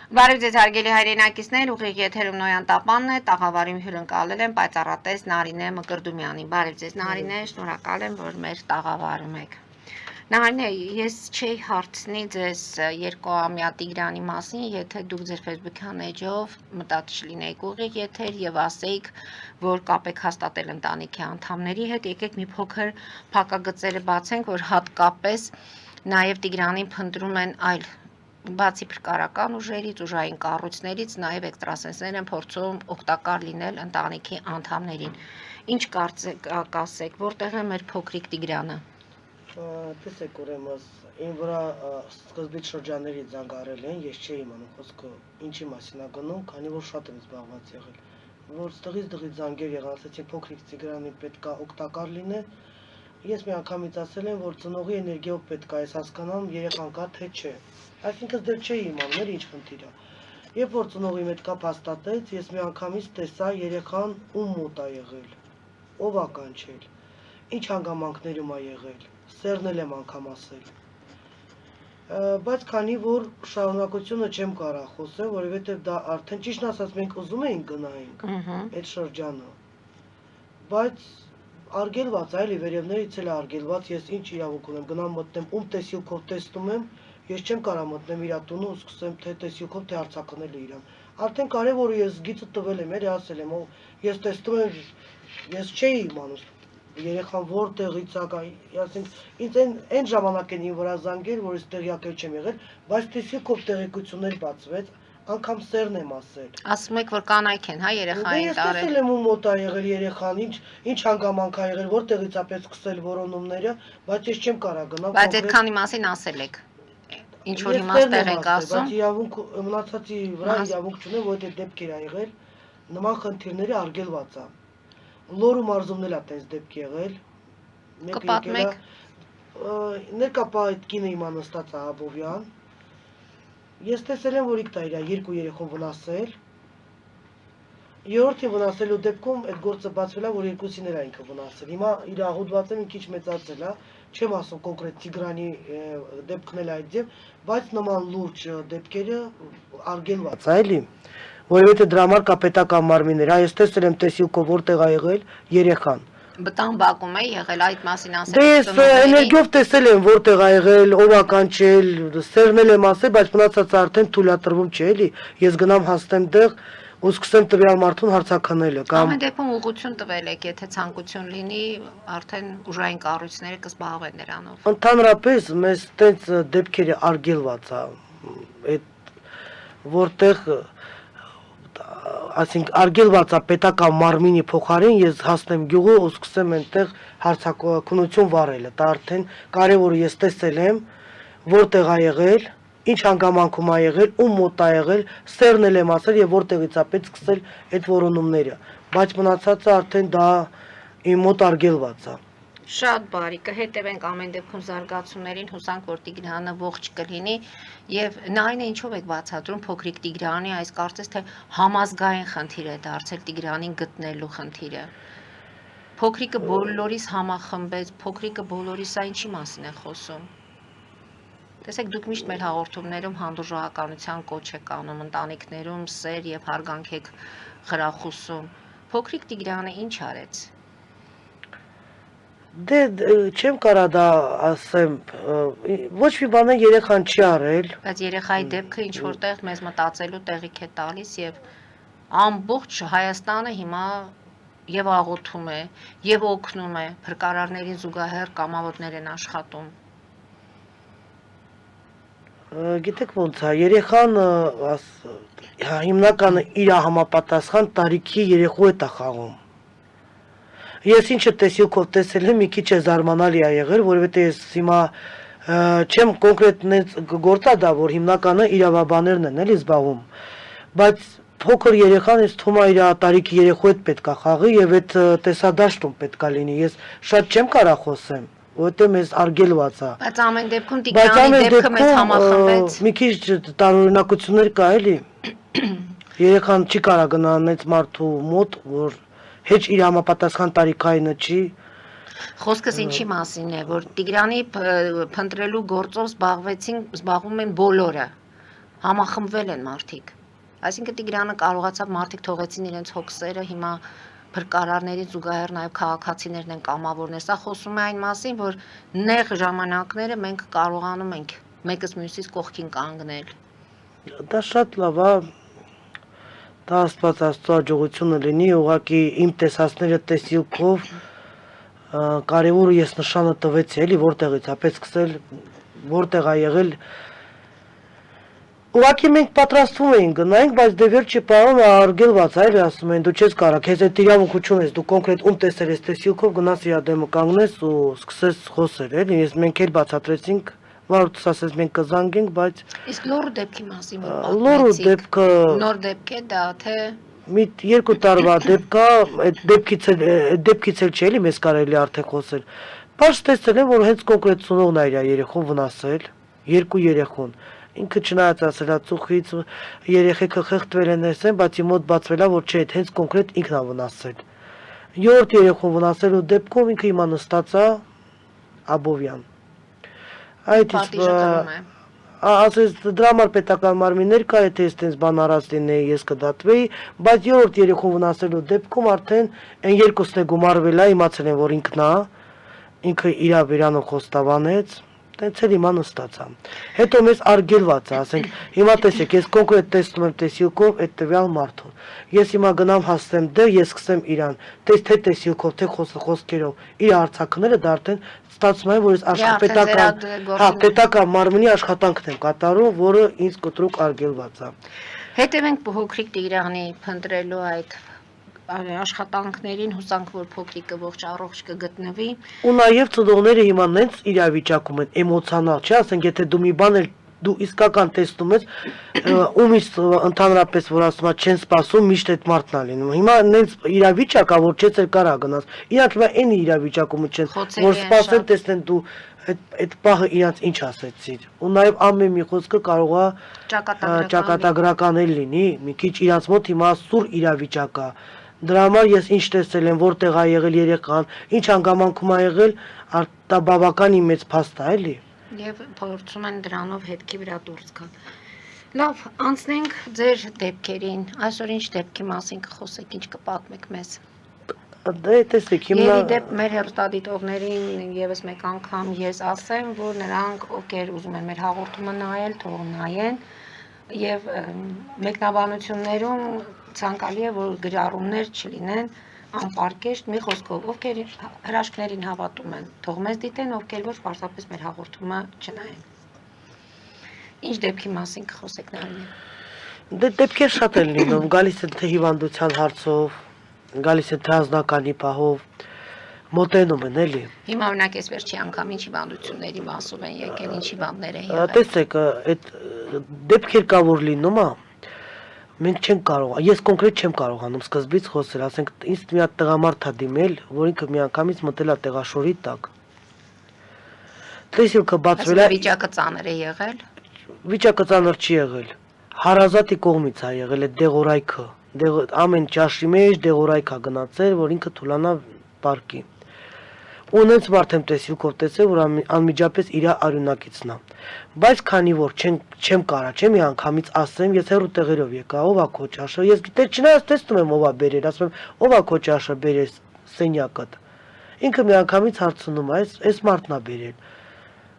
Բարև ձեզ հարգելի հայրենակիցներ, ուղիղ եթերում Նոյան Տապանն է, տաղավարում հյուրընկալել եմ պայծառատես Նարինե Մկրդումյանին։ Բարև ձեզ Նարինե, շնորհակալ եմ, որ մեր տաղավարում եք։ Նարինե, ես չէի հարցնի ձեզ երկուամյա Տիգրանի մասին, եթե դուք ձեր Facebook-յան էջով մտածիչ լինեիք ուղիղ եթեր եւ ասեիք, որ կապ եք հաստատել ընտանիքի անդամների հետ, եկեք մի փոքր փակագծերը բացենք, որ հատկապես նաեւ Տիգրանին փնտրում են այլ բացի փրկարական ուժերից, ուժային կառույցներից, նաև էքստրասենսներ են փորձում օգտակար լինել ընտանիքի անդամներին։ Ինչ կասեք, որտեղ է մեր փոքրիկ Տիգրանը։ Տեսեք, ուրեմն ին վրա սկզբից շրջանների զանգարել են, ես չէի իմանում խոսքը ինչի մասին է գնում, քանի որ շատ եմ զբաղված եղել։ Որ ստղից զանգեր եղան, ասեցին փոքրիկ Տիգրանին պետք է օգտակար լինել։ Ես մի անգամից ասել եմ, որ ծնողի էներգիով պետք է ես հասկանամ երեխան կա թե չէ։ Այսինքն դեռ չէի իմանում, ինչ խնդիր է։ Երբ որ ծնողի հետ կապ հաստատեց, ես մի անգամից տեսա երեխան ում մոտ է եղել, ով է կանչել, ինչ հանգամանքներում է եղել, սերնել եմ անգամ ասել։ Բայց քանի որ շարունակությունը չեմ կարող խոսել, որովհետև դա արդեն ճիշտն ասած մենք ուզում էինք գնայինք այդ շրջանը։ Բայց արգելված է, էլի վերևներից էլ արգելված, ես ինչ իրավունք ունեմ, գնամ մտնեմ, ում տեսիլքով տեսնում եմ, ես չեմ կարող մտնեմ իր տունը ու սկսեմ թե տեսիլքով թե արձակնել իրան։ Արդեն կարևորը ես գիծը տվել եմ, էլի ասել եմ, ես տեսնում եմ, ես չէի իմանում երեխան որտեղից է, ասենք ինձ այն ժամանակ են ին վրա զանգել, որ ես տեղյակ չեմ եղել, բայց տեսիլքով տեղեկություններ բացվեց, անգամ սերն եմ ասել։ Ասում եք, որ կանայք են, հա, երեխային տարել։ Ես տարել։ տեսել եմ ում մոտ է եղել երեխան, ինչ հանգամանք է եղել, որտեղից է պես սկսել որոնումները, բայց ես չեմ կարող գնալ։ Բայց այդքանի մասին ասել եք։ Ինչ որ իմաստեղ եք ասում։ Բայց իրավունք մնացածի վրա իրավունք չունեմ, որ այդ դեպքեր ա եղել, նման խնդիրները արգելված է։ Լոռու մարզումն էլ է տես դեպք եղել։ Կպատմեք։ Ներկապա այդ կինը իմ անստած է Աբովյան։ Ես տեսել եմ, որ իք տա իր երկու երեխուն վնասել։ Երրորդին վնասելու դեպքում այդ գործը բացվել է, որ երկուսին էլ ինքը վնասել։ Հիմա իր աղոթվածը մի քիչ մեծացել է, չեմ ասում կոնկրետ Տիգրանի դեպքն էլ այդ ձև, բայց նման լուրջ դեպքերը արգելված է, էլի։ Որովհետև դրա համար կա պետական մարմիններ, այս տեսել եմ տեսիլքով որտեղ է եղել երեխան։ Բտան բակում է եղել այդ մասին ասել։ Դե ես էներգիով տեսել եմ որտեղ է եղել, ով է կանչել, սերնել եմ ասել, բայց մնացածը արդեն թույլատրվում չէ, էլի։ Ես գնամ հասնեմ տեղ ու սկսեմ տվյալ մարդուն հարցաքննելը կամ Ամեն դեպքում ուղղություն տվել եք, եթե ցանկություն լինի, արդեն ուժային կառույցները կզբաղվեն նրանով։ Ընդհանրապես մեզ տենց դեպքերը արգելված է, այդ որտեղ ասենք արգելված է պետական մարմինի փոխարեն ես հասնեմ գյուղը ու սկսեմ այնտեղ հարցաքննություն վարելը, դա արդեն կարևորը ես տեսել եմ որտեղ է եղել, ինչ հանգամանքում է եղել, ում մոտ է եղել, սերնել եմ ասել եւ որտեղից է պետք սկսել այդ որոնումները, բայց մնացածը արդեն դա իմ մոտ արգելված է։ Շատ բարի, կհետևենք ամեն դեպքում զարգացումներին, հուսանք, որ Տիգրանը ողջ կլինի եւ նայինը ինչով եք բացատրում փոքրիկ Տիգրանի այս կարծես թե համազգային խնդիր է դարձել Տիգրանին գտնելու խնդիրը։ Փոքրիկը բոլորիս համախմբեց, փոքրիկը բոլորիս սա ինչի մասին է խոսում։ Տեսեք, դուք միշտ մեր հաղորդումներում հանդուրժողականության կոչ եք անում, ընտանիքներում սեր եւ հարգանք եք խրախուսում։ Փոքրիկ Տիգրանը ինչ արեց։ Դե չեմ կարա դա ասեմ, ոչ մի բան երեխան չի արել։ Բայց երեխայի դեպքը ինչ որտեղ մեզ մտածելու տեղիք է տալիս եւ ամբողջ Հայաստանը հիմա եւ աղոթում է եւ օգնում է, փրկարարներին զուգահեռ կամավորներ են աշխատում։ Գիտեք ոնց է, երեխան հիմնականը իր համապատասխան տարիքի երեխու հետ է խաղում։ Ես ինչը տեսիլքով տեսել եմ, մի քիչ է զարմանալի է եղել, որովհետև ես հիմա չեմ կոնկրետ գործա դա, որ հիմնականը իրավաբաններն են էլի զբաղվում, բայց փոքր երեխան ես թվում է իր տարիքի երեխու հետ պետք է խաղի եւ այդ տեսադաշտում պետք է լինի։ Ես շատ չեմ կարող խոսեմ, որովհետև մեզ արգելված է։ Բայց ամեն դեպքում Տիգրանի դեպքը մեզ համախմբեց։ Մի քիչ տարօրինակություններ կա էլի։ Երեխան չի կարող գնալ մեծ մարդու մոտ, որ հեչ իր համապատասխան տարիքայինը չի։ Խոսքս ինչի մասին է, որ Տիգրանի փնտրելու գործով զբաղվում են բոլորը, Համախմբվել են մարդիկ։ Այսինքն Տիգրանը կարողացավ մարդիկ թողեցին իրենց հոգսերը, հիմա փրկարարների զուգահեռ նաև քաղաքացիներն են կամավորներ։ Սա խոսում է այն մասին, որ նեղ ժամանակները մենք կարողանում ենք մեկս մյուսից կողքին կանգնել։ Դա շատ լավ է, դա Աստված Աստծո աջողությունը լինի, ուղղակի իմ տեսածները տեսիլքով կարևորը ես նշանը տվեցի, էլի որտեղից, ապեց սկսել, որտեղ է եղել։ Ուղղակի մենք պատրաստվում էինք գնայինք, բայց դե վերջի պահում արգելված է, էլի ասում են, դու չես կարող, քեզ այդ իրավունքություն ես, դու կոնկրետ ում տեսել ես տեսիլքով գնաս իր դեմը կանգնես ու սկսես խոսել, էլի, ես մենք էլ բացատրեցինք, վարորդս ասես մենք կզանգենք, բայց Իսկ լոռու դեպքի մասին լոռու դեպքը նոր դեպք է դա, թե մի 2 տարվա դեպք է, այդ դեպքից էլ չէ, էլի մեզ կարելի արդեն խոսել։ Բայց տեսել եմ, որ հենց կոնկրետ ծնողն է իր երեխուն վնասել, 2 երեխուն։ Ինքը չնայած ասել է ծուխից երեխեքը խեղդվել են էսեն, բայց իմ մոտ բացվել է, որ չէ, հենց կոնկրետ ինքն է վնասել։ 7 երեխուն վնասելու դեպքում ինքը հիմա նստած է Աբովյան։ Այդ ասես դրամար պետական մարմիններ կա, եթե ես տենց բան արած լինեի, ես կդատվեի, բայց 7 երեխուն վնասելու դեպքում արդեն այն երկուսն է գումարվել է, իմացել են, որ ինքն է, ինքը իր վերանը խոստովանեց, տենց էլ հիմա նստած է։ Հետո մեզ արգելված է, ասենք, հիմա տեսեք, ես կոնկրետ տեսնում եմ տեսիլքով այդ տվյալ մարդուն։ Ես հիմա գնամ հասնեմ դեր, ես սկսեմ իրան, թե տեսիլքով, թե խոսքերով, իր արձակները դա արդեն ստացվում է, որ ես պետական մարմնի աշխատանքն եմ կատարում, որը ինձ կտրուկ արգելված է։ Հետևենք փոքրիկ Տիգրանի փնտրելու այդ աշխատանքներին, հուսանք, որ փոքրիկը ողջ առողջ կգտնվի։ Ու նաև ծնողները հիմա նենց իրավիճակում են, էմոցիոնալ, չէ՞, ասենք, եթե դու մի բան էլ դու իսկական տեսնում ես, ումից ընդհանրապես որ ասում եմ չեն սպասում, միշտ այդ մարդն է լինում։ Հիմա նենց իրավիճակ է, որ չես էլ կարա գնաս։ Իրանք հիմա այն իրավիճակում չեն, որ սպասեն, տեսնեն դու այդ պահը իրանց ինչ ասեցիր։ Ու նաև ամեն մի խոսքը կարող է ճակատագրական էլ լինի, մի քիչ իրանց մոտ հիմա սուր իրավիճակ է։ Դրա համար ես ինչ տեսել եմ, որտեղ է եղել երեխան, ինչ հանգամանքում է եղել, դա բավականին մեծ փաստ է, էլի։ Եվ փորձում են դրանով հետքի վրա դուրս գալ։ Լավ, անցնենք ձեր դեպքերին։ Այսօր ինչ դեպքի մասին կխոսեք, ինչ կպատմեք մեզ։ Դե տեսեք, հիմա Եվ իդեպ մեր հեռուստադիտողներին եւս մեկ անգամ ես ասեմ, որ նրանք ովքեր ուզում են մեր հաղորդումը նայել, թող նայեն եւ մեկնաբանություններում ցանկալի է, որ գրառումներ չլինեն անպարկեշտ, մի խոսքով, ովքեր հրաշքներին հավատում են, թող մեզ դիտեն, ովքեր ոչ պարզապես մեր հաղորդումը չնայեն։ Ինչ դեպքի մասին կխոսեք Նարինե։ Դե դեպքեր շատ են լինում, գալիս են թե հիվանդության հարցով, գալիս են թե անձնականի պահով, մոտենում են, էլի։ Հիմա օրինակ ես վերջի անգամ ինչ հիվանդությունների մասով են եկել, ինչ հիվանդներ են եղել։ Տեսեք, այդ դեպքեր կա որ լինում է, մենք չենք կարող, ես կոնկրետ չեմ կարողանում սկզբից խոսել, ասենք ինձ մի հատ տղամարդ է դիմել, որ ինքը միանգամից մտել է տեղաշորի տակ։ Տեսիլքը բացվել է։ Վիճակը ծանր է եղել։ Վիճակը ծանր չի եղել։ Հարազատի կողմից է եղել այդ դեղորայքը։ Ամեն ճաշի մեջ դեղորայք է գնացել, որ ինքը թուլանա պարկի։ Ու նենց մարդ եմ տեսիլքով տեսել, որ անմիջապես իր արյունակիցն է։ Բայց քանի որ չեմ կարա, չեմ մի անգամից ասեմ, ես հեռու տեղերով եկա, ով է քո ճաշը, ես չնայած տեսնում եմ ով է բերել, ասում եմ, ով է քո ճաշը բերել սենյակդ։ Ինքը մի անգամից հարցնում է, այս մարդն է բերել։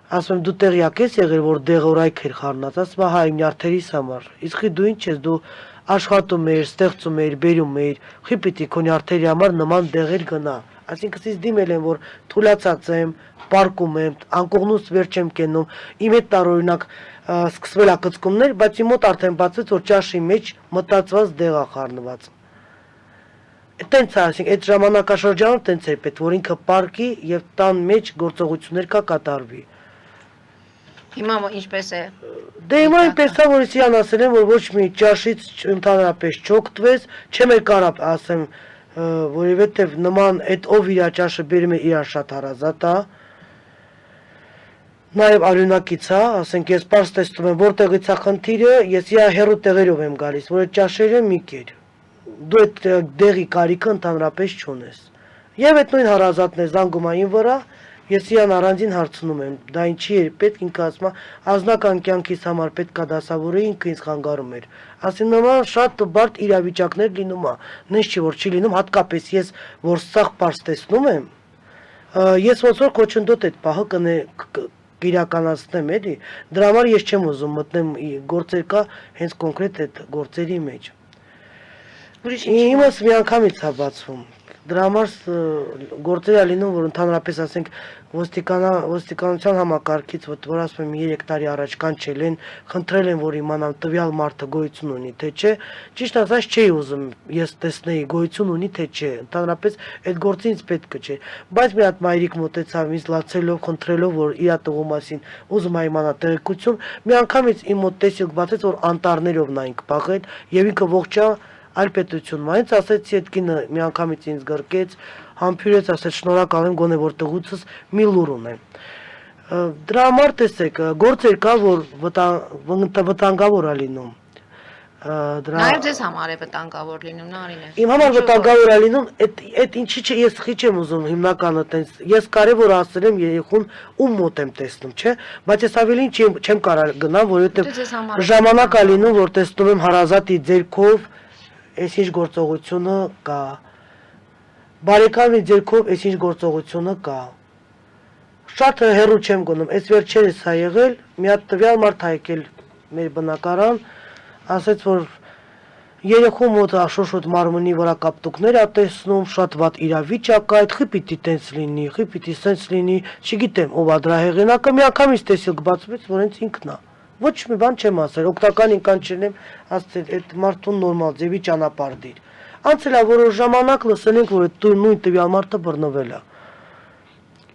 Ասում եմ, դու տեղյակ ես եղել, որ դեղորայք էր խառնած, ասում եմ, հա, իմ նյարդերիս համար։ Իսկ դու ինչ ես, դու աշխատում ես, ստեղծում ես, բերում ես, խի պիտի քո նյարդերի համար նման դեղեր գնա։ Այսինքն ես դիմել եմ, որ թուլացած եմ, պարկում եմ, անկողնուց վերջ եմ կենում, իմ հետ տարօրինակ սկսվել է կծկումներ, բայց իմ մոտ արդեն բացեց, որ ճաշի մեջ մտածված դեղ է խառնված։ Տենց է, այսինքն այդ ժամանակաշրջանում տենց էր պետք, որ ինքը պարկի եւ տան մեջ գործողություններ կատարվի։ Հիմա ինչպես է։ Դե հիմա այնպես է, որ ես իրան ասել եմ, որ ոչ մի ճաշից ընդհանրապես չօգտվես, չեմ էլ կարա ասեմ, որովհետև նման այդ ով իր ճաշը բերում է իր շատ հարազատ է։ Նաև արյունակից է, ասենք ես պարզ տեսնում եմ որտեղից է խնդիրը, ես իր հեռու տեղերով եմ գալիս, որ այդ ճաշերը մի կեր։ Դու այդ դեղի կարիքը ընդհանրապես չունես։ Եվ այդ նույն հարազատն է զանգում այն վրա, Ես իրան առանձին հարցնում եմ, դա ինչի է պետք, ինքը ասում է, ազնական կյանքից համար պետք է դասավորի, ինքը ինձ խանգարում էր։ Ասին նման շատ բարդ իրավիճակներ լինում է, նենց չի որ չի լինում, հատկապես ես որ սաղ պարզ տեսնում եմ, ես ոնց որ կոչնդոտ այդ պահը իրականացնեմ, էլի, դրա համար ես չեմ ուզում մտնեմ գործեր կա հենց կոնկրետ այդ գործերի մեջ։ Իմս միանգամից է բացվում։ Դրա համար գործեր է լինում, որ ընդհանրապես ասենք ոստիկանության համակարգից, որ ասում եմ 3 տարի առաջ կանչել են, խնդրել են, որ իմանամ տվյալ մարդը գոյություն ունի, թե չէ, ճիշտ ասած չէի ուզում ես տեսնեի գոյություն ունի, թե չէ, ընդհանրապես այդ գործը ինձ պետք չէ, բայց մի հատ մայրիկ մոտեցավ ինձ լացելով, խնդրելով, որ իր տղու մասին ուզում է իմանալ տեղեկություն, մի անգամից իմ մոտ տեսիլք բացեց, որ անտառներով նա ինք բաղել եւ ինքը ողջա այլ պետություն մայից ասեցի այդ կինը մի անգամից ինձ գրկեց, համբյուրեց, ասեց շնորհակալ եմ գոնե որ տղուցս մի լուր ունեմ։ Դրա համար տեսեք, գործեր կա, որ վտանգավոր է լինում։ Նաև ձեզ համար է վտանգավոր լինում, Նարինե։ Իմ համար վտանգավոր է լինում, այդ ինչի՞ չէ, ես խիչ եմ ուզում հիմնականը տենց, ես կարևոր ասել եմ երեխուն ում մոտ եմ տեսնում, չէ, բայց ես ավելին չեմ կարող գնալ, որովհետև ժամանակ է լինում, որ տեսնում եմ հարազատի ձեռքով այս ինչ գործողությունը կա։ Բարեկամի ձեռքով այս ինչ գործողությունը կա։ Շատ հեռու չեմ գնում, այս վերջերս է եղել, մի հատ տվյալ մարդ է եկել մեր բնակարան, ասեց, որ երեխու մոտ շոշոտ մարմնի վրա կապտուկներ է տեսնում, շատ վատ իրավիճակ է, այդ խի պիտի տենց լինի, խի պիտի սենց լինի, չգիտեմ ով է դրա հեղինակը, մի անգամից տեսիլք բացվեց, որ հենց ինքն է։ Ոչ մի բան չեմ ասել, օգտական ինքան չեմ ասել, այդ մարդուն նորմալ ձևի ճանապարհ դիր։ Անցել է որոշ ժամանակ լսել ենք, որ նույն տվյալ մարդը բռնվել է։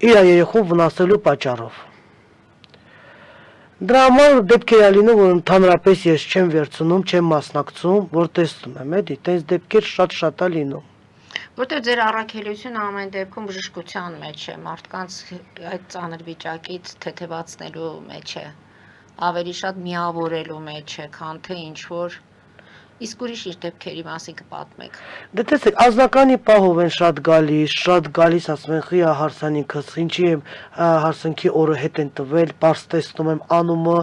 Իր երեխուն վնասելու պատճառով։ Դրա համար դեպքեր է լինում, որ ընդհանրապես ես չեմ վերցնում, չեմ մասնակցում, որ տեսնում եմ, էլի, տենց դեպքեր շատ-շատ է լինում։ Որտեղ ձեր առաքելությունը ամեն դեպքում բժշկության մեջ է, մարդկանց այդ ծանր վիճակից թեթևացնելու մեջ է, ավելի շատ միավորելու մեջ է, քան թե ինչ որ իսկ ուրիշ իր դեպքերի մասին կպատմեք։ Դե տեսեք, ազնականի պահով են շատ գալիս, ասում են, խիա հարսանիքս, ինչի եմ հարսանքի օրը հետ են տվել, պարզ տեսնում եմ անումը,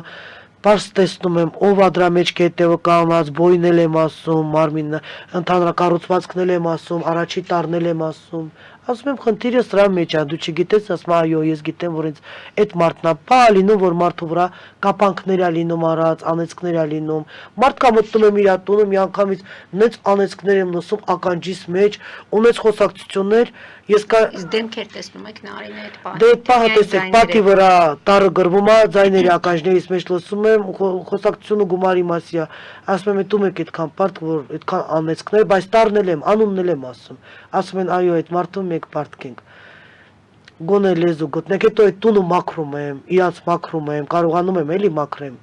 պարզ տեսնում եմ ով է դրա մեջ կետևը կանգնած, բոյն էլ եմ ասում, մարմինը, ընդհանրական կառուցվածքն եմ ասում, առաջի տարն եմ ասում, ասում եմ խնդիրը սրա մեջ է, դու չգիտես, ասում այո, ես գիտեմ, որ ինձ այդ մարդն է, բա լինում, որ մարդու վրա կապանքներ է լինում առած, անեծքներ է լինում, մարդկա մտնում եմ իր տունը, մի անգամից նենց անեծքներ եմ լսում ականջիս մեջ, ունեց խոսակցություններ, ես դեմքեր տեսնում եք Նարինե այդ պահի։ Դե պահը տեսեք, պատի վրա տարը գրվում է, ձայների ականջներից մեջ լսում եմ, խոսակցությունը գումարի մասի է, ասում եմ, դու եք այդքան պարտք, որ այդքան անեծքներ, բայց տարն եմ, անունն եմ ասում են, այո, այդ մարդու մեկ պարտքենք։ Գոնե լեզու գտնեք, հետո այդ տունը մաքրում եմ, իրանց մաքրում եմ, կարողանում եմ էլի մաքրեմ։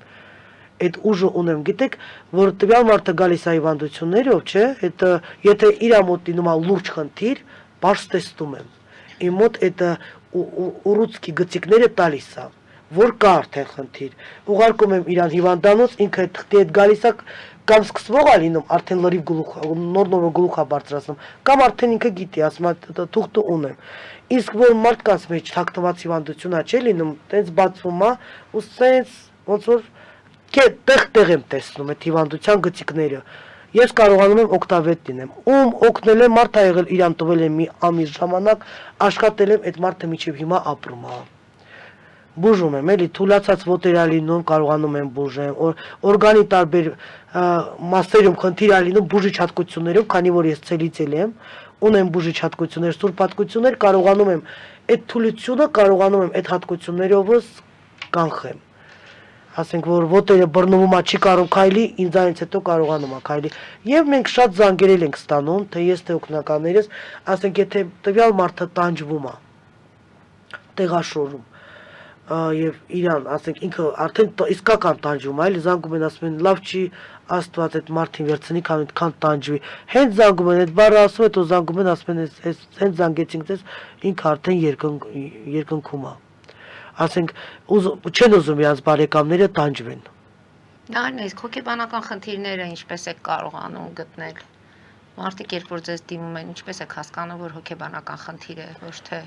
Այդ ուժը ունեմ, գիտեք, որ տվյալ մարդը գալիս է հիվանդություններով, չէ, այդ եթե իր մոտ լինում է լուրջ խնդիր, պարզ տեսնում եմ։ Իմ մոտ այդ ուռուցքի գծիկները տալիս է, որ կա արդեն խնդիր։ Ուղարկում եմ իրան հիվանդանոց, ինքը այդ խտի հետ գալիս է, կամ սկսվող է լինում, արդեն լրիվ գլուխ, նոր գլուխ է բարձրացնում, կամ արդեն ինքը գիտի, ասում է թուղթը ունեմ։ Իսկ որ մարդկանց մեջ թաքնված հիվանդություն է չէ լինում, տենց բացվում է, ու սենց ոնց որ տեղ եմ տեսնում այդ հիվանդության գծիկները։ Ես կարողանում եմ օգտավետ լինեմ։ Ում օգնել եմ, մարդ ա եղել իրան տվել եմ մի ամիս ժամանակ, աշխատել եմ, այդ մարդը մինչև հիմա ապրում է։ Բուժում եմ, էլի թուլացած ոտեր ա լինում, կարողանում եմ բուժեմ, օրգանի տարբեր մասերում խնդիր ա լինում բուժիչ հատկություններով, քանի որ ես ցելիցել եմ, ունեմ բուժիչ հատկություններ, սուրբ հատկություններ, կարողանում եմ այդ թուլությունը, կարողանում եմ այդ հատկություններովս կանխեմ։ Ասենք որ ոտերը բռնվում է, չի կարող քայլի, ինձանից հետո կարողանում է քայլի։ Եվ մենք շատ զանգերել ենք ստանում, թե ես թե օգնականներս, ասենք եթե տվյալ մարդը տանջվում է, տեղաշորում, եւ իրան, ասենք ինքը արդեն իսկական տանջում է, այլ զանգում են ասում են լավ չի Աստված այդ մարդին վերցնի, քան տանջվի։ Հենց զանգում են, այդ բառը ասում է, հետո զանգում են, ասում են, հենց զանգեցինք դες, ինքը արդեն երկնքում է։ Ասենք չեն ուզում իրանց բարեկամները տանջվեն։ Նարինե, իսկ հոգեբանական խնդիրները ինչպես եք կարողանում գտնել։ Մարդիկ երբ որ ձեզ դիմում են, ինչպես եք հասկանում, որ հոգեբանական խնդիր է, ոչ թե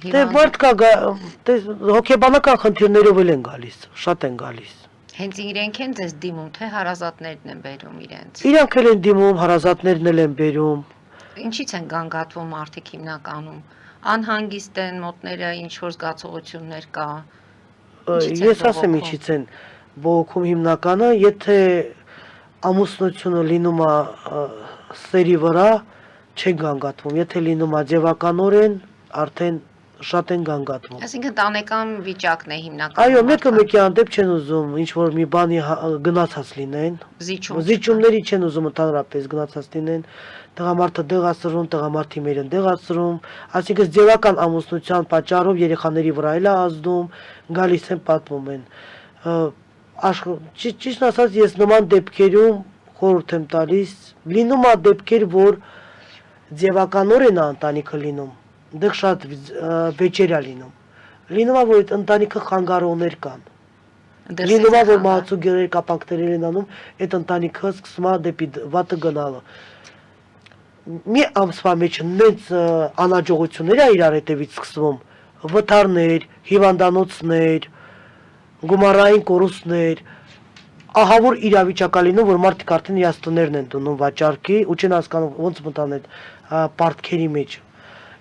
Դե մարդ կա հոգեբանական խնդիրներով էլ են գալիս, շատ են գալիս։ Հենց իրենք են ձեզ դիմում, թե հարազատներն են բերում իրենց։ Իրանք էլ են դիմում, հարազատներն էլ են բերում։ Ինչից են գանգատվում մարդիկ հիմնականում։ Անհանգիստ են, մոտները ինչ որ զգացողություններ կա։ Ես ասեմ ինչից են բողոքում հիմնականը, եթե ամուսնությունը լինում է սերի վրա, չեն գանգատվում, եթե լինում է ձևականորեն, արդեն շատ են գանգատվում։ Այսինքն տանեկան վիճակն է հիմնականում։ Այո, մեկը մեկի հանդեպ չեն ուզում ինչ որ մի բանի գնացած լինեն։ Զիջումների չեն ուզում ընդհանրապես գնացած լինեն։ Տղամարդը դեղասրում, տղամարդի մերն դեղասրում, այսինքն ձևական ամուսնության պատճառով երեխաների վրա էլ է ազդում, գալիս են պատմում են։ Ճիշտ ասած, ես նման դեպքերում խորհուրդ եմ տալիս, լինում է դեպքեր, որ ձևականորեն է ընտանիքը լինում, դեռ շատ վեճեր է լինում։ Լինում է, որ այդ ընտանիքը խանգարողներ կան։ Լինում է, որ մահացու գերեր կապանքներ են անում, այդ ընտանիքը սկսում է դեպի վատը գնալը։ Մի ամսվա մեջ մեծ անհաջողություններ է իրար հետևից սկսվում, վթարներ, հիվանդանոցներ, գումարային կորուստներ, ահավոր իրավիճակ է լինում, որ մարդիկ արդեն իրաց տներն են դնում վաճառքի ու չեն հասկանում ոնց մտան այդ պարտքերի մեջ։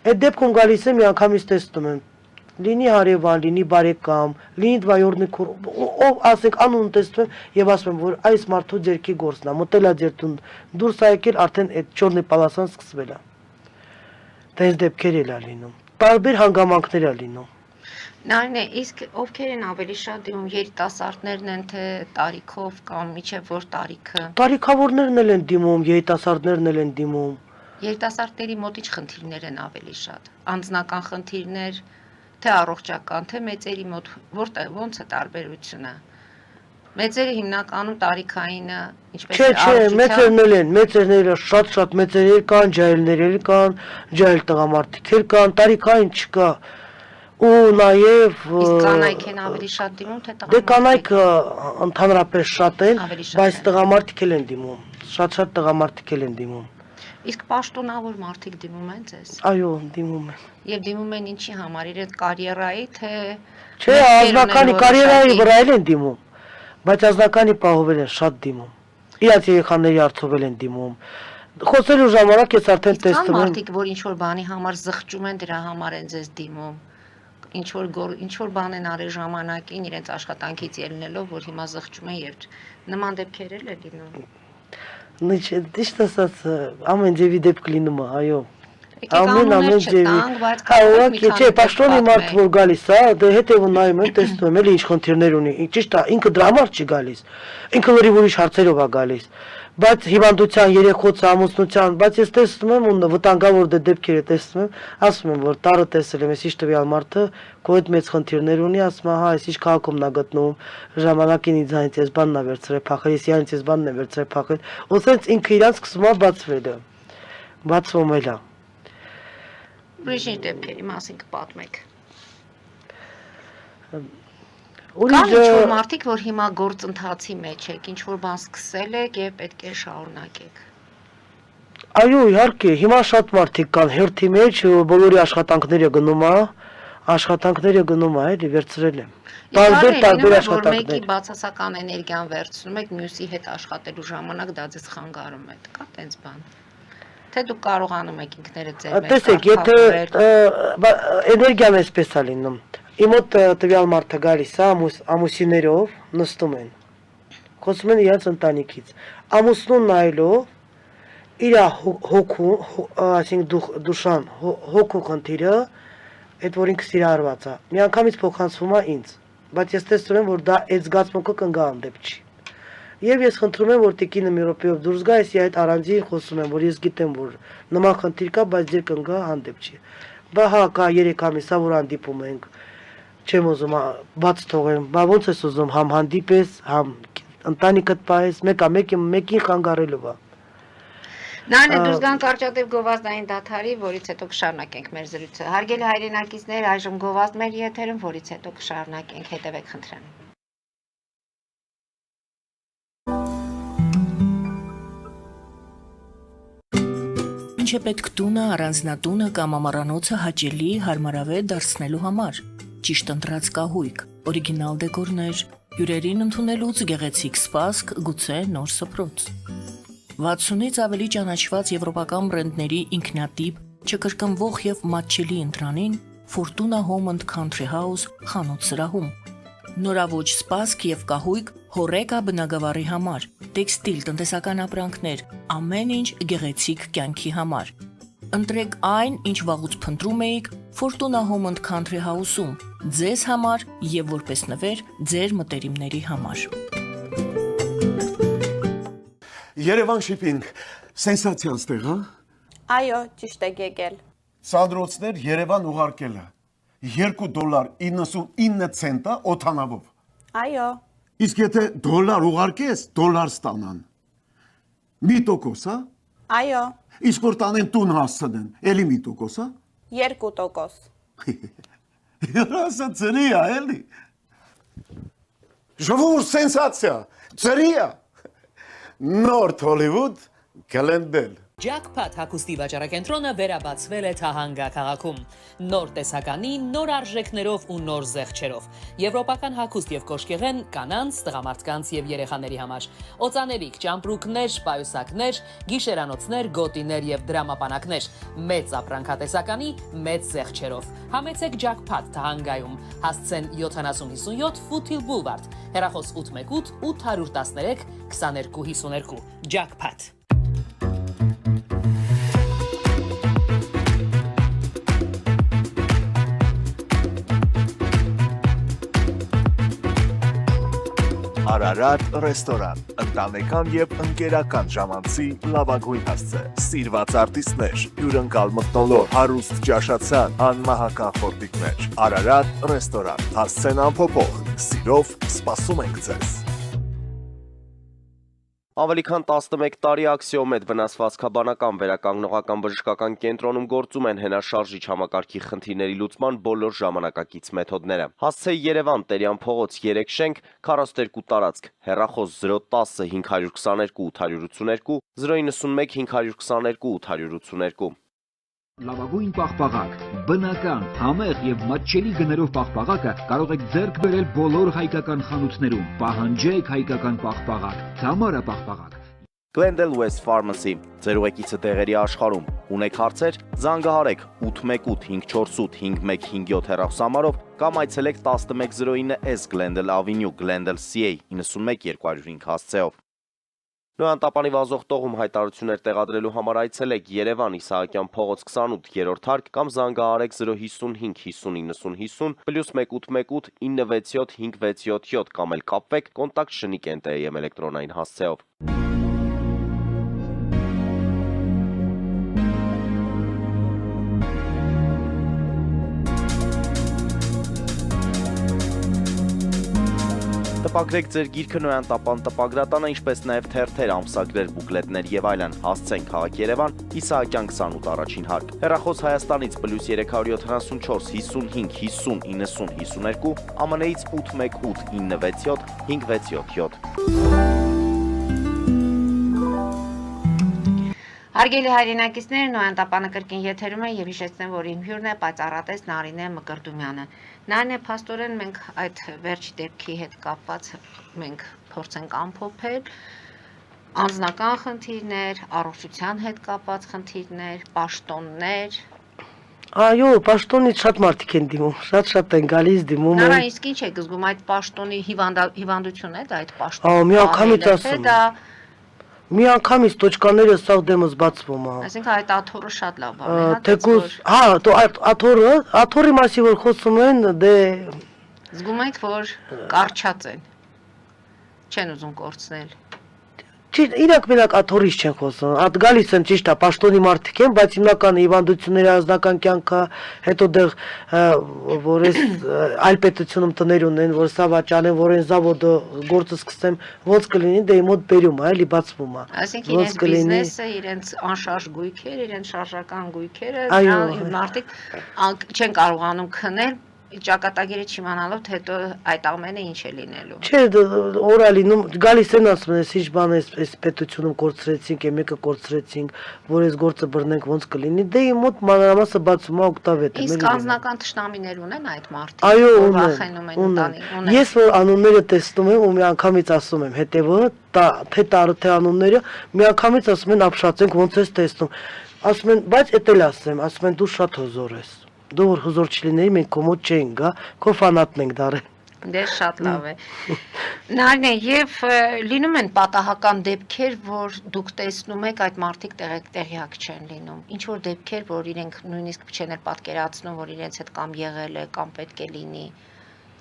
Այդ դեպքում գալիս եմ միանգամից տեսնում եմ, լինի հարևան, լինի բարեկամ, լինի դվայորդի քուր, ով ասենք անուն տեսնում եմ եւ ասում եմ, որ այս մարդու ձերքի գործն է, մտել է ձեր տուն, դուրս է եկել, արդեն այդ չորնի պալասան սկսվել է։ Դες դեպքեր էլ է լինում։ Տարբեր հանգամանքներ է լինում։ Նարինե, իսկ ովքեր են ավելի շատ դիմում, երիտասարդներն են, թե տարիքով կամ միջև որ տարիքը։ Տարիքավորներն էլ են դիմում, երիտասարդներն էլ են դիմում։ Երիտասարդների մոտ ինչ խնդիրներ են ավելի շատ։ Անձնական խնդիրներ, թե առողջական, թե մեծերի մոտ, ոնց է տարբերությունը։ Մեծերը հիմնականում տարիքայինը, ինչպես է Չէ, մեծերները շատ մեծեր կան, ջահելներ էլ կան, ջահել տղամարդիկ էլ կան, տարիքային չկա։ Ու նաև իսկ կանայք են ավելի շատ դիմում, թե տղամարդիկ։ Դե կանայքը ընդհանրապես շատ են, բայց տղամարդիկ էլ են դիմում, շատ տղամարդիկ էլ են դիմում։ Իսկ պաշտոնավոր մարդիկ դիմում են ձեզ։ Այո, դիմում են։ Եվ դիմում են ինչի համար, իրենց կարիերայի, թե Չէ, ազնականի կարիերայի վրա էլ են դիմում, բայց ազնականի պահովել են շատ դիմում։ Իրաց երեխաների արդյոք են դիմում։ Խոսելու ժամանակ ես արդեն տեսնում եմ։ Մարդիկ, որ ինչ որ բանի համար զղջում են, դրա համար են ձեզ դիմում։ Ինչ որ բան են արել ժամանակին իրենց աշխատանքից ելնելով, որ հիմա զղջում են եւ նման դեպքեր էլ է լինում։ Ճիշտ ասած, ամեն ձևի դեպք լինում է, այո։ Ամեն ձևի։ Չէ, պաշտոնի մարդ որ գալիս է, դե հետևում նայում եմ, տեսնում եմ, էլի ինչ խնդիրներ ունի։ Ճիշտ է, ինքը դրա համար չի գալիս։ Ինքը լրիվ ուրիշ հարցերով է գալիս։ Բայց հիվանդության, երեխոց, ամուսնության, բայց ես տեսնում եմ ու վտանգավոր դեպքերը տեսնում եմ, ասում եմ, որ տարը տեսել եմ, ես ինչ տվյալ մարդը քո հետ մեծ խնդիրներ ունի, ասում եմ, հա, այս ինչ քաղաքում նա գտնում, ժամանակին ինձանից ես բանն է վերցրել փախել, ես իրանից ես բանն է վերցրել փախել, ու սենց ինքը իրանց սկսում է բացվել։ Բացվում էլ է։ Ուրիշ ինչ դեպքերի մասին կպատմեք։ Կան ինչ-որ մարդիկ, որ հիմա գործընթացի մեջ եք, ինչ-որ բան սկսել եք եւ պետք է շարունակեք։ Այո, իհարկե, հիմա շատ մարդիկ կան հերթի մեջ, բոլորի աշխատանքները գնում է, էլի վերցրել եմ։ Տարբեր աշխատանքներ։ Մեկի բացասական էներգիան վերցնում եք, մյուսի հետ աշխատելու ժամանակ դա ձեզ խանգարում է, կա տենց բան։ Թե դուք կարողանում եք ինքներդ ձեր մեջ։ Տեսեք, եթե էներգիան էսպես է լինում։ Իմ մոտ տվյալ մարդը գալիս է ամուսիններով, նստում են, խոսում են իրենց ընտանիքից, ամուսնուն նայելով իր հոգու, այսինքն դուշան, հոգու խնդիրը, այդ որ ինքը սիրահարված է, միանգամից փոխանցվում է ինձ, բայց ես տեսնում եմ, որ դա այդ զգացմունքը կնգա հանդեպ չի։ Եվ ես խնդրում եմ, որ տիկինը մի րոպեով դուրս գա, ես այդ առանձին խոսում եմ, որ ես գիտեմ, որ նման խնդիր կա, բայց ձեր կնգա հանդեպ չի։ Բա հա, կա 3 ամիս, որ հանդիպում ենք, չեմ ուզում բաց թողեմ, բա ոնց ես ուզում համ հանդիպես, համ ընտանիքդ պահես, մեկին խանգարելով է։ Նայեք դուրս գանք կարճատև գովազդային դաթարի, որից հետո կշարունակենք մեր զրույցը։ Հարգելի հայրենակիցներ, այժմ գովազդ մեր եթերում, որից հետո կշարունակենք, հետևեք խնդրեմ։ Ինչ է պետք տունը, առանձնատունը կամ ամառանոցը հաճելի հարմարավետ դարձնելու համար։ Ճիշտ ընտրած կահույք, օրիգինալ դեկորներ, հյուրերին ընդունելուց գեղեցիկ սպասք, գուցե նոր սփռոց։ 60-ից ավելի ճանաչված եվրոպական բրենդների ինքնատիպ, չկրկնվող եւ մատչելի ընտրանին Fortuna Home and Country House խանութ սրահում։ Նորավոճ սպասք եւ կահույք հորեկա բնագավառի համար, տեքստիլ, տնտեսական ապրանքներ, ամեն ինչ գեղեցիկ կյանքի համար։ Ընտրեք այն, ինչ վաղուց փնտրում էիք Fortuna Home and Country House-ում, ձեզ համար եւ որպես նվեր ձեր մտերիմների համար։ Երևան շիփինգ, սենսացիան ստեղ, հա։ Այո, ճիշտ եք եկել։ Սանդրոցներ Երևան ուղարկելը $2.99 օթանավով։ Այո, Իսկ եթե դոլար ուղարկես, դոլար ստանան։ Մի տոկոս, հա։ այո, Իսկ որ տանեն տուն հասցնեն, էլի մի տոկոս, հա։ 2%։ Երասը ծրի է, էլի։ Ժողովուրդ սենսացիա, ծրի է։ Նորթ Հոլիվուդ Գլենդել։ Jackpot հագուստի վաճառակենտրոնը վերաբացվել է Թահանգա քաղաքում։ Նոր տեսականի, նոր արժեքներով ու նոր զեղչերով։ Եվրոպական հագուստ եւ կոշկեղեն կանանց, տղամարդկանց եւ երեխաների համար։ Օծանելիք, ճամպրուկներ, պայուսակներ, գիշերանոցներ, գոտիներ եւ դրամապանակներ։ Մեծ ապրանքատեսականի, մեծ զեղչերով։ Համեցեք Jackpot Թահանգայում։ Հասցեն 7057 Foothill Boulevard։ Հեռախոս 818 813 2252։ Jackpot։ Արարատ ռեստորան, ընտանեկան եւ ընկերական ժամանցի լավագույն հասցե, սիրված արտիստներ, հյուրընկալ մթնոլորտ, հարուստ ճաշացան, անմահական խորտիկներ, Արարատ ռեստորան, հասցեն անփոփոխ, սիրով սպասում ենք ձեզ։ Ավելի քան 11 տարի Աքսիոմետ վնասվածքաբանական վերականգնողական բժշկական կենտրոնում գործում են հենաշարժիչ համակարգի խնդիրների լուծման բոլոր ժամանակակից մեթոդները։ Հասցեի Երևան, Տերյան փողոց 3 շենք, 42 տարածք, հեռախոս 010 522 882, 091 522 882։ Լավագույն պաղպաղակ, բնական, համեղ եւ մատչելի գներով պաղպաղակը կարող եք ձեռք բերել բոլոր հայկական խանութներում։ Պահանջեք հայկական պաղպաղակ, Թամարա պաղպաղակ։ Glendale West Pharmacy, ձեր ուղեկիցը տեղերի աշխարհում։ Ունեք հարցեր, զանգահարեք 818 548 5157 հեռախոսահամարով կամ այցելեք 1109S Glendale Avenue, Glendale CA 91 205 հասցեով։ Նոյան Տապանի վազող տողում հայտարարություններ տեղադրելու համար այցելեք Երևան Իսահակյան փողոց 28 3-րդ հարկ կամ զանգահարեք 055 50 90 50 +1 818 967 567 կամ էլ կապվեք կոնտակտ Շնիկ NTM էլեկտրոնային հասցեով։ Տպագրեք ձեր գիրքը Նոյան Տապան տպագրատանը, ինչպես նաև թերթեր, ամսագրեր, բուկլետներ եւ այլն։ Հասցեն քաղաք Երևան, Իսահակյան 28 առաջին հարկ։ Հեռախոս Հայաստանից +374 55 50 90 52, ԱՄՆ-ից 818 967 567։ Հարգելի հայրենակիցներ, Նոյան Տապանը կրկին եթերում է եւ հիշեցնեմ, որ իմ հյուրն է պայծառատես Նարինե Մկրտումյանը։ Նարինե, փաստորեն մենք այդ վերջի դեպքի հետ կապված մենք փորձենք ամփոփել անձնական խնդիրներ, առողջության հետ կապված խնդիրներ, պաշտոններ։ Այո, պաշտոնից շատ մարդիկ են դիմում, շատ են գալիս դիմում։ Նարա, իսկ ինչ եք զգում այդ պաշտոնի հիվանդությունն է դա այդ պաշտոնը։ Ահա, մի անգամից ասում։ Մի անգամից տոճկաները սաղ դեմս բացվում է։ Այսինքն այդ աթոռը շատ լավ բան է, հա։ Թեկուզ, հա, աթոռի մասի որ խոսում են, դե զգում եք, որ կարճած են։ Չեն ուզում կորցնել։ Իրանք մենակ աթոռից չեն խոսում, գալիս են ճիշտ է, պաշտոնի մարդիկ են, բայց հիմնական հիվանդությունների ազնական կյանքը, հետո դեղ որ ես այլ պետությունում տներ ունեն, որ սա վաճանեն, որ են զավոդը գործը սկսեմ, ոնց կլինի, դե մոտ բերում է, էլի բացվում է։ Այսինքն իրենց բիզնեսը, իրենց անշարժ գույքեր, իրենց շարժական գույքերը, մարդիկ չեն կարողանում քնել ճակատագիրը չիմանալով, թե հետո այդ ամենը ինչ է լինելու։ Չէ, օրա լինում, գալիս են ասում են, ինչ բան է, այս պետությունում կորցրեցինք, մեկը կորցրեցինք, որ այս գործը բռնենք ոնց կլինի։ Դե իմ մոտ մանրամասը բացում է օկտավետ է։ Իսկ անձնական թշնամիներ ունեն այդ մարդիկ, Այո, որ ունեն, վախենում են ունեն։ Ես որ անունները տեսնում եմ ու միանգամից ասում եմ, հետևը, թե տարը թե անունները, միանգամից ասում են ապշացենք ոնց ես տեսնում։ Ասում են, բայց էդ էլ ասեմ, ասում են դու շատ հզոր ես։ Դու որ հզոր չլինեի, մենք քո մոտ չենք գա, քո ֆանատն ենք դարել։ Դե շատ լավ է։ Նարնե, եւ լինում են պատահական դեպքեր, որ դուք տեսնում եք այդ մարդիկ տեղյակ չեն լինում։ Ինչ որ դեպքեր, որ իրենք նույնիսկ չեն էլ պատկերացնում, որ իրենց հետ կամ եղել է, կամ պետք է լինի։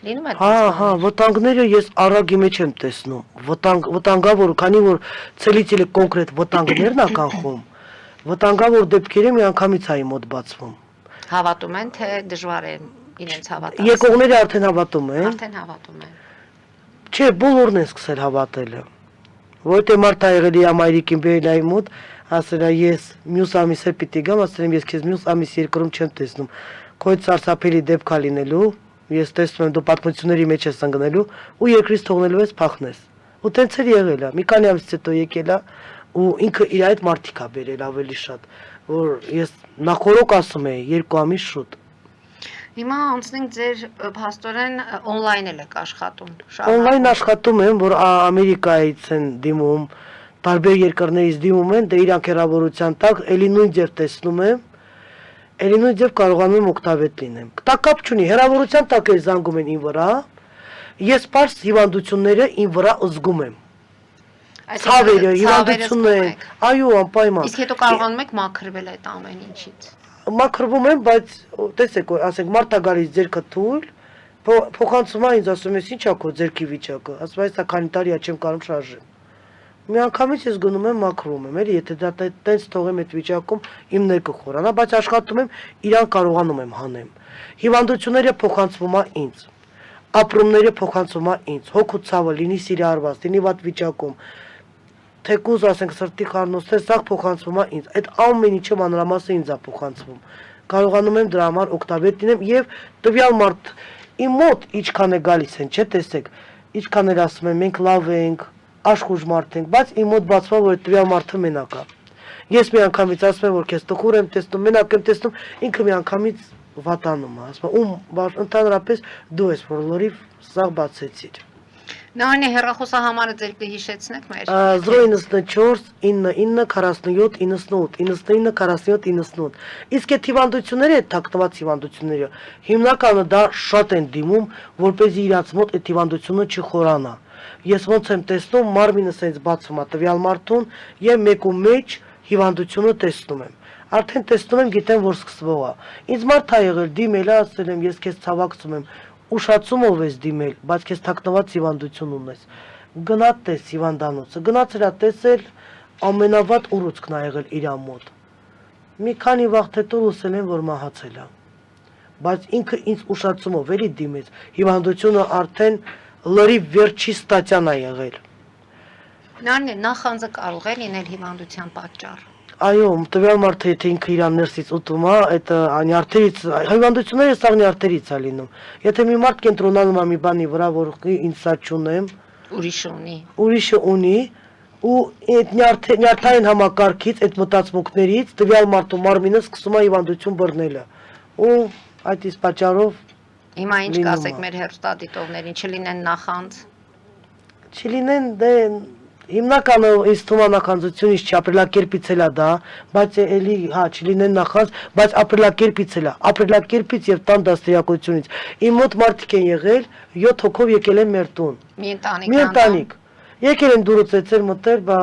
Լինում է։ Հա, վտանգները ես առագի մեջ եմ տեսնում։ Վտանգավոր, քանի որ ցելից էլ կոնկրետ վտանգներն ա կանխում։ Վտանգավոր դեպքերը միանգամից է մոտ բացվում։ Հավատում են, թե դժվար է իրենց հավատալ։ Եկողները արդեն հավատում են։ Արդեն հավատում են։ Չէ, բոլորն են սկսել հավատելը։ Որտե մարդ ա եղել իր մայրիկին բերելայի մոտ, ասել է ես մյուս ամիսը պիտի գամ, ասել եմ ես քեզ մյուս ամիս երկրում չեմ տեսնում։ Քո այդ սարսափելի դեպք ա լինելու, ես տեսնում եմ դու պատմությունների մեջ ես ընկնելու ու երկրից թողնելու ես փախնես։ Ու տենց էլ եղել է։ Մի քանի ամսից հետո եկել է ու ինքը իր այդ մարդիկ ա բերել ավելի շատ, որ ես նախորոք ասում էի 2 ամիս շուտ։ Հիմա անցնենք ձեր փաստորեն on-line էլ եք աշխատում։ On-line աշխատում եմ, որ Ամերիկայից են դիմում, տարբեր երկրներից դիմում են, դե իրանք հեռավորության տակ, էլի նույն ձև տեսնում եմ, էլի նույն ձև կարողանում եմ օգտավետ լինեմ։ Դա կապ չունի, հեռավորության տակ էլ զանգում են ին վրա, ես պարզ հիվանդությունները ին վրա զգում եմ։ Ցավերը, հիվանդությունները, այո, անպայման։ Իսկ հետո կարողանում եք մաքրվել այդ ամեն ինչից։ Մաքրվում եմ, բայց տեսեք, ասենք մարդա գալիս ձերքը թույլ, փոխանցում է ինձ ասում ես ի՞նչ է քո ձերքի վիճակը, ասում է սա քանի տարի է չեմ կարող շարժել։ Միանգամից ես գնում եմ մաքրվում եմ, էլի եթե դա տենց թողեմ այդ վիճակում իմ ներքը խորանա, բայց աշխատում եմ, իրան կարողանում եմ հանեմ։ Հիվանդությունները փոխանցվում է ինձ։ Ապրումները փոխանցվում է ինձ։ Հոգու ցավը լինի սիրահարված, լինի վատ վիճակում։ Թեկուզ ասենք սրտի խառնոցներ սաղ փոխանցվում է ինձ։ Այդ ամեն ինչը մանրամասը ինձ է փոխանցվում։ Կարողանում եմ դրա համար օգտավետ լինեմ եւ տվյալ մարդ իմ մոտ ինչքան է գալիս են, չէ՞ տեսեք։ Ինչքան էլ ասում են մենք լավ ենք, աշխուժ մարդ ենք, բայց իմ մոտ բացվում է որ տվյալ մարդը մենակ է։ Ես միանգամից ասում եմ որ քեզ տխուր եմ տեսնում, մենակ եմ տեսնում, ինքը միանգամից վատանում է, ասում ում ընդհանրապես դու ես որ լորիվ սաղ բացեցիր։ Նարնե հեռախոսահամարը ձեր կհիշեցնեք մեր։ 094 99 47 98 99 47 98։ Իսկ այդ հիվանդությունները, այդ թաքնված հիվանդությունները, հիմնականը դա շատ են դիմում, որպեսզի իրաց մոտ այդ հիվանդությունը չխորանա։ Ես ոնց եմ տեսնում, մարմինս այնց բացվում է տվյալ մարդուն եւ մեկու մեջ հիվանդությունը տեսնում եմ։ Արդեն տեսնում եմ, գիտեմ, որ սկսվող է։ Ինձ մարդ ա եղել դիմել, ասել եմ, ես քեզ ցավակցում եմ, ուշացումով ես դիմել, բայց քեզ թաքնված հիվանդություն ունես։ Գնա տես հիվանդանոցը, գնացել ա տեսել, ամենավատ ուռուցքն ա եղել իր մոտ։ Մի քանի վաղ հետո լսել եմ, որ մահացել է։ Բայց ինքը ինձ ուշացումով էլի դիմեց, հիվանդությունը արդեն լրիվ վերջի ստացիան ա եղել։ Նարնե նախանձը կարող է լինել հիվանդության պատճառ։ Այո, տվյալ մարդը եթե ինքը իր ներսից ուտում է, այդ նյարդերից, հիվանդությունները սա նյարդերից է լինում։ Եթե մի մարդ կենտրոնանում է մի բանի վրա, որ ինձ սա չունեմ, ուրիշը ունի, ու այդ նյարդային համակարգից, այդ մտածմունքներից տվյալ մարդու մարմինը սկսում է հիվանդություն բռնելը։ Ու այդ իսկ պատճառով Հիմա ինչ կասեք մեր հեռուստադիտողներին, չլինեն նախանձ։ Չլինեն, դե հիմնականը ինձ թվում է նախանձությունից չապրելակերպից էլ է դա, բայց էլի հա չլինեն նախանձ, բայց ապրելակերպից էլ է, ապրելակերպից եւ տան դաստիարակությունից։ Իմ մոտ մարդիկ են եղել 7 հոգով եկել են մեր տուն։ Մի ընտանիք։ Եկել են դուրս եցել մտել, բա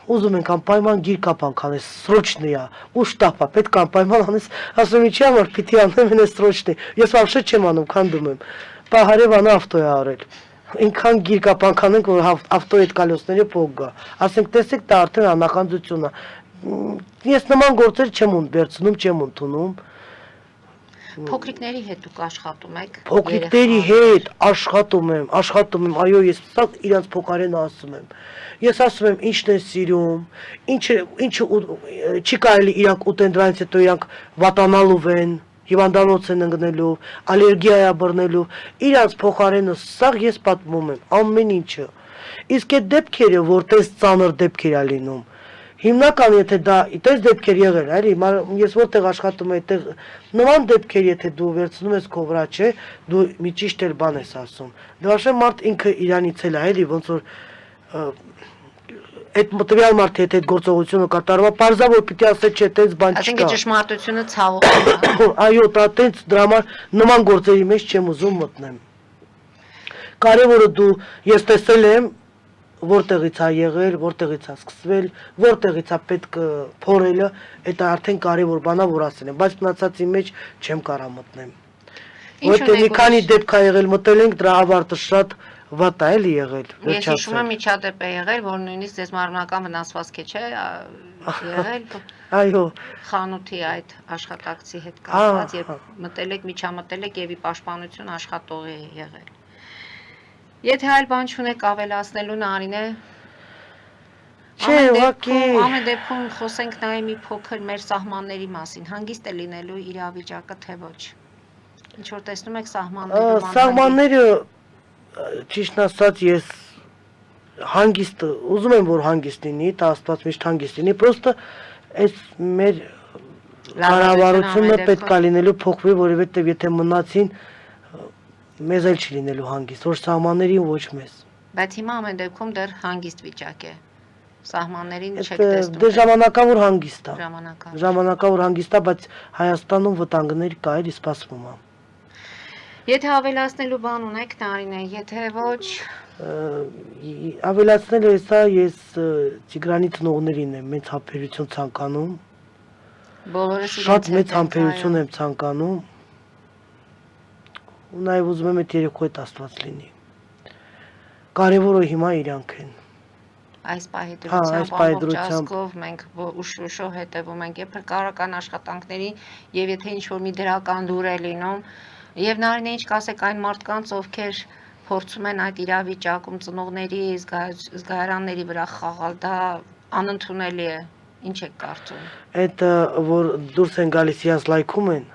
ուզում ենք անպայման գիրկապանք անես, սրոչնի է, ու շտապ է, պետք է անպայման անես, ասում ինչի համար պիտի անեմ ինձ սրոչնի։ Ես вообще չեմ անում, քանդում եմ։ Բա հարևանը ավտո է արել։ Ինքան գիրկապանք անենք, որ ավտոյի հետ կալոսների փոք գա։ Ասենք տեսեք, դա արդեն անախանձություն է։ Ես նման գործեր չեմ վերցնում, չեմ ընդունում։ Փոքրիկների հետ դուք աշխատում եք։ Փոքրիկների հետ աշխատում եմ, այո, ես սա իրանց փոխարեն ասում եմ։ Ես ասում եմ ինչն են սիրում, ինչը չի կարելի իրանք ուտեն դրանից հետո իրանք վատանալու են, հիվանդանոց են ընկնելու, ալերգիա է բռնելու, իրանց փոխարենը սաղ ես պատմում եմ ամեն ինչը։ Իսկ այդ դեպքերը, որտես ծանր դեպքեր է լինում, հիմնական եթե դա այդպես դեպքեր եղել, էլի, ես որտեղ աշխատում եմ, այդտեղ նման դեպքեր եթե դու վերցնում ես քո վրա, չէ, դու մի ճիշտ էլ բան ես ասում։ Դաշե մարդ ինքը իրանից էլ է, էլի, ոնց որ այդ մտվյալ մարդը եթե այդ գործողությունը կատարվա, parza որ պիտի ասե չէ, տենց բան չկա։ Այսինքն ճշմարտությունը ցավոք։ Այո, դա տենց դրա համար նման գործերի մեջ չեմ ուզում մտնեմ։ Կարևորը դու ես տեսել եմ որտեղից է եղել, որտեղից է սկսվել, որտեղից է պետք փորելը, դա արդեն կարևոր բան է, որ ասել եմ, բայց մնացածի մեջ չեմ կարող մտնեմ։ Որտեղ մի քանի դեպք է եղել, մտել ենք, դրա ավարտը շատ վատ է էլի եղել։ Ես հիշում եմ միջադեպ է եղել, որ նույնիսկ ձեզ մարմնական վնասվածք է, չէ, եղել։ Այո։ Խանութի այդ աշխատակցի հետ կապված, երբ մտել եք, միջամտել եք եւ ի պաշտպանություն աշխատող է եղել։ Եթե այլ բան չունեք ավելացնելու Նարինե, Չէ, ուղղակի ամեն դեպքում խոսենք նաեւ մի փոքր մեր սահմանների մասին, հանգիստ է լինելու իրավիճակը թե ոչ։ Ինչ որ տեսնում եք սահմաններում, սահմանները ճիշտ ասած ես հանգիստ ուզում եմ որ հանգիստ լինի, դա Աստված միշտ հանգիստ լինի, պրոստը այս մեր կառավարությունը պետք է լինելու փոխվի, որովհետև եթե մնացին մեզ էլ չի լինելու հանգիստ, որ սահմաններին ոչ մեզ։ Բայց հիմա ամեն դեպքում դեռ հանգիստ վիճակ է։ Սահմաններին չեք տեսնում։ Դե ժամանակավոր հանգիստ է։ Ժամանակավոր։ Ժամանակավոր հանգիստ է, բայց Հայաստանում վտանգներ կա, էլի սպասվում է։ Եթե ավելացնելու բան ունեք Նարինե, եթե ոչ ավելացնելու հեսա ես Տիգրանի ծնողներին եմ մեծ համբերություն ցանկանում։ Բոլորս Շատ մեծ համբերություն եմ ցանկանում։ Ու նաև ուզում եմ այդ երեքու հետ Աստված լինի։ Կարևորը հիմա իրանք են։ Այս պահեդրությամբ մենք ուշ-ուշով հետևում ենք եւ փրկարարական աշխատանքների եւ եթե ինչ-որ մի դրական լուր է լինում եւ Նարինե ինչ կասեք այն մարդկանց, ովքեր փորձում են այդ իրավիճակում ծնողների զգայարանների վրա խաղալ, դա անընդունելի է։ Ինչ եք կարծում։ Այդ որ դուրս են գալիս իրանց լայքում են։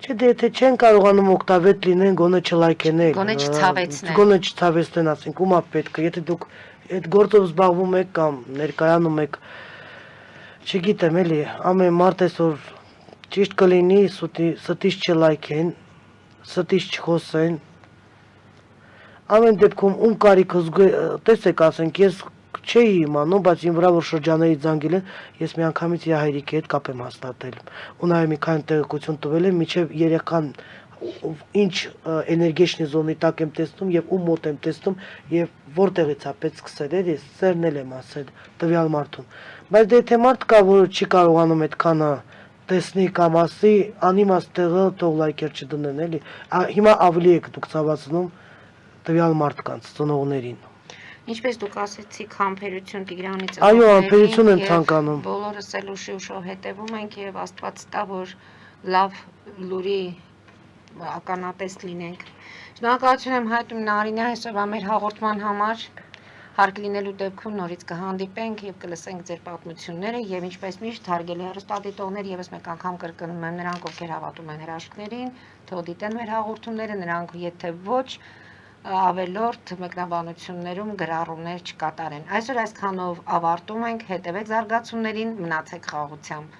Չէ, դե եթե չեն կարողանում օգտավետ լինեն, գոնե չլայքենեն։ Գոնե չցավեցնեն։ Գոնե չցավեցնեն, ասենք, ումա պետք է, եթե դուք այդ գործով զբաղվում եք կամ ներկայանում եք, չգիտեմ, էլի, ամեն մարդ այսօր ճիշտ կլինի, ստից չլայքեն, ստից չխոսեն։ Ամեն դեպքում ում կարիքը տեսեք, ասենք, ես չէի իմանում, բայց իմ վրա որ շրջանների զանգել են, ես միանգամից իր հայրիկի հետ կապ եմ հաստատել։ Ու նաև մի քանի տեղեկություն տվել եմ, մինչև երեխան ինչ էներգեչնի զոնի տակ եմ տեսնում եւ ում մոտ եմ տեսնում եւ որտեղից է պետք սկսել, ես սերնել եմ ասել տվյալ մարդուն։ Բայց դե եթե մարդ կա, որ չի կարողանում այդքանը տեսնի կամ ասի, անիմաստ տեղը թող լայքեր չդնեն, էլի։ Հիմա ավելի եք դուք ցավացնում տվյալ մարդկանց, ծնողներին։ Ինչպես դուք ասեցիք, համբերություն Տիգրանի ծնողներին։ Այո, համբերություն եմ ցանկանում։ Բոլորս էլ ուշ-ուշով հետևում ենք եւ Աստված տա, որ լավ լուրի ականատես լինենք։ Շնորհակալություն եմ հայտնում Նարինե այսօրվա մեր հաղորդման համար։ Հարկ լինելու դեպքում նորից կհանդիպենք եւ կլսենք ձեր պատմությունները եւ ինչպես միշտ հարգելի հեռուստադիտողներ եւս մեկ անգամ կրկնում եմ նրանք ովքեր հավատում են հրաշքներին, թող դիտեն մեր հաղորդումները, նրանք եթե ոչ ավելորդ մեկնաբանություններում գրառումներ չկատարեն։ Այսօր այսքանով ավարտում ենք, հետևեք զարգացումներին, մնացեք խաղաղությամբ։